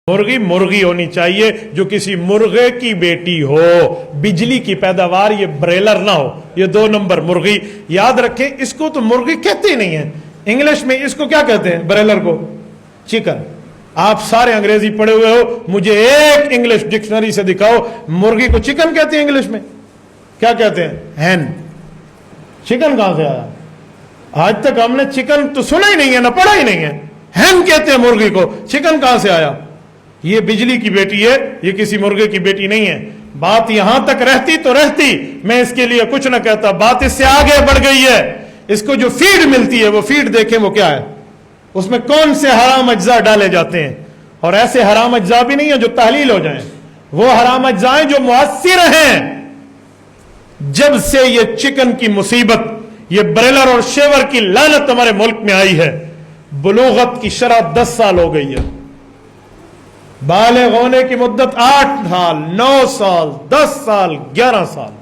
मुर्गी मुर्गी होनी चाहिए जो किसी मुर्गे की बेटी हो, बिजली की पैदावार, ये ब्रेलर ना हो, ये 2 नंबर मुर्गी। याद रखें, इसको तो मुर्गी कहते ही नहीं है। इंग्लिश में इसको क्या कहते हैं? ब्रेलर को चिकन। आप सारे अंग्रेजी पढ़े हुए हो, मुझे एक इंग्लिश डिक्शनरी से दिखाओ मुर्गी को चिकन कहते हैं इंग्लिश में? क्या कहते हैं? हैन। चिकन कहां से आया? आज तक हमने चिकन तो सुना ही नहीं है, ना पढ़ा ही नहीं है। हैन कहते हैं मुर्गी को, चिकन कहां से आया? ये बिजली की बेटी है, ये किसी मुर्गे की बेटी नहीं है। बात यहां तक रहती तो रहती, मैं इसके लिए कुछ ना कहता। बात इससे आगे बढ़ गई है। इसको जो फीड मिलती है, वो फीड देखें वो क्या है, उसमें कौन से हराम अज्जा डाले जाते हैं। और ऐसे हराम अज्जा भी नहीं है जो तहलील हो जाएं, वो हराम अज्जाएं जो मुअस्सिर हैं। जब से ये चिकन की मुसीबत, ये ब्रेलर और शेवर की लानत हमारे मुल्क में आई है, बुलूगत की शरह 10 साल हो गई है। बालिग होने की मुद्दत 8 साल, 9 साल, 10 साल, 11 साल।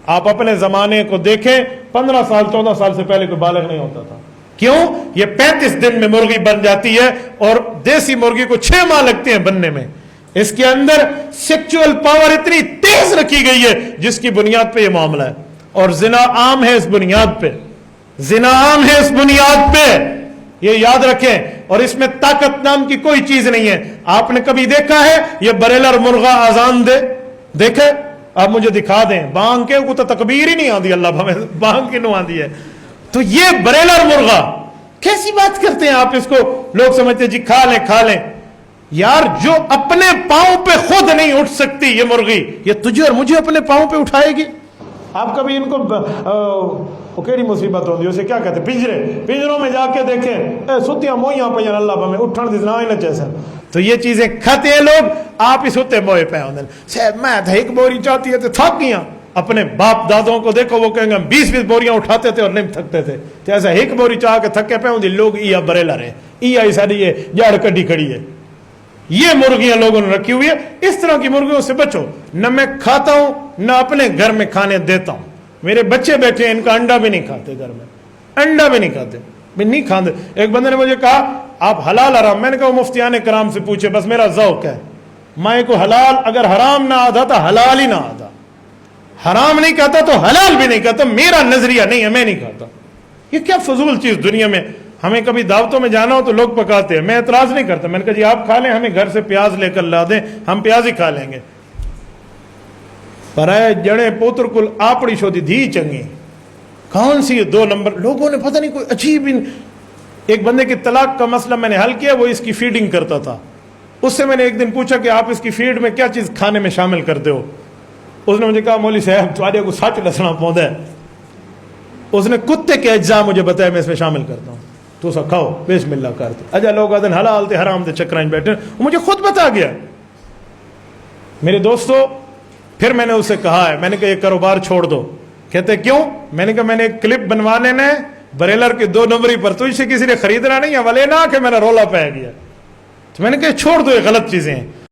आप अपने जमाने को देखें, 15 साल 14 साल से पहले कोई बालिग नहीं होता था। क्यों? ये 35 दिन में मुर्गी बन जाती है, और देसी मुर्गी को 6 माह लगते हैं बनने में। इसके अंदर सेक्सुअल पावर इतनी तेज रखी गई है जिसकी बुनियाद पे ये मामला है। और जिना आम है इस बुनियाद पे, जिना आम है इस बुनियाद पे, ये याद रखें। और इसमें ताकत नाम की कोई चीज नहीं है। आपने कभी देखा है ये ब्रेलर मुर्गा आजान दे? देखे? आप मुझे दिखा दें। बांग के को तो तकबीर ही नहीं आती, अल्लाह भावे बांग के नु आती है। तो ये ब्रेलर मुर्गा, कैसी बात करते हैं आप इसको? लोग समझते जी खा लें खा लें। यार, जो अपने पांव पे खुद नहीं उठ सकती ये मुर्गी, ये तुझे और मुझे अपने पांव पे उठाएगी? आप कभी इनको केड़ी मुसीबत होती है, उसे क्या कहते हैं? पिंजरों में जाके देखें, सुतियां मोइयां पे अल्लाह भावे उठन दी ना ही ना जैसा। तो ये चीजें खाते हैं लोग, आप ही सुते मोए पे होंगे। साहब मैं तो एक बोरी चाहती है तो थक गया। अपने बाप दादों को देखो, वो कहेंगे 20-20 बोरियां उठाते थे और नहीं थकते थे। तो ऐसा एक बोरी चाह के थके पे होंगे लोग। इया ब्रेलर है, इया सारी ये जड़ कड्डी खड़ी है। ये मुर्गियां लोगों ने रखी हुई है। इस तरह की मुर्गियों से बचो। न मैं खाता हूं, न अपने घर में खाने देता हूं। मेरे बच्चे बैठे हैं, इनका अंडा भी नहीं खाते, घर में अंडा भी नहीं खाते, भी नहीं खाते। एक बंदे ने मुझे कहा आप हलाल हराम, मैंने कहा मुफ्तियान कराम से पूछे, बस मेरा ज़ौक है। मैं को हलाल अगर हराम ना आता तो हलाल ही ना आता, हराम नहीं कहता तो हलाल भी नहीं कहता। मेरा नजरिया नहीं है, मैं नहीं खाता। ये क्या फजूल चीज दुनिया में। हमें कभी दावतों में जाना हो तो लोग पकाते हैं, मैं एतराज नहीं करता। मैंने कहा जी आप खा लें, हमें घर से प्याज लेकर ला दें, हम प्याज ही खा लेंगे। पर जड़े पुत्र कुल आपड़ी शोधी धी चंगी, कौन सी 2 नंबर। लोगों ने पता नहीं कोई अजीब। एक बंदे की तलाक का मसला मैंने हल किया, वो इसकी फीडिंग करता था। उससे मैंने एक दिन पूछा कि आप इसकी फीड में क्या चीज खाने में शामिल करते हो? उसने मुझे कहा मौली साहब तुम्हारे को सच दसना पौधा है। उसने कुत्ते के अज्जा मुझे बताया, मैं इसमें शामिल करता हूँ, तो सब खाओ बिस्मिल्लाह करते। अच्छा लोग आदन हलाल थे हराम थे चक्कर बैठे, वो मुझे खुद बता गया। मेरे दोस्तों, फिर मैंने उससे कहा है, मैंने कहा ये कारोबार छोड़ दो। कहते क्यों? मैंने कहा मैंने एक क्लिप बनवा लेना है ब्रेलर के 2 नंबरी पर, तो इसे किसी ने खरीदना नहीं है, वाले ना कि मेरा रोला पै गया। तो मैंने कहा छोड़ दो, ये गलत चीजें हैं।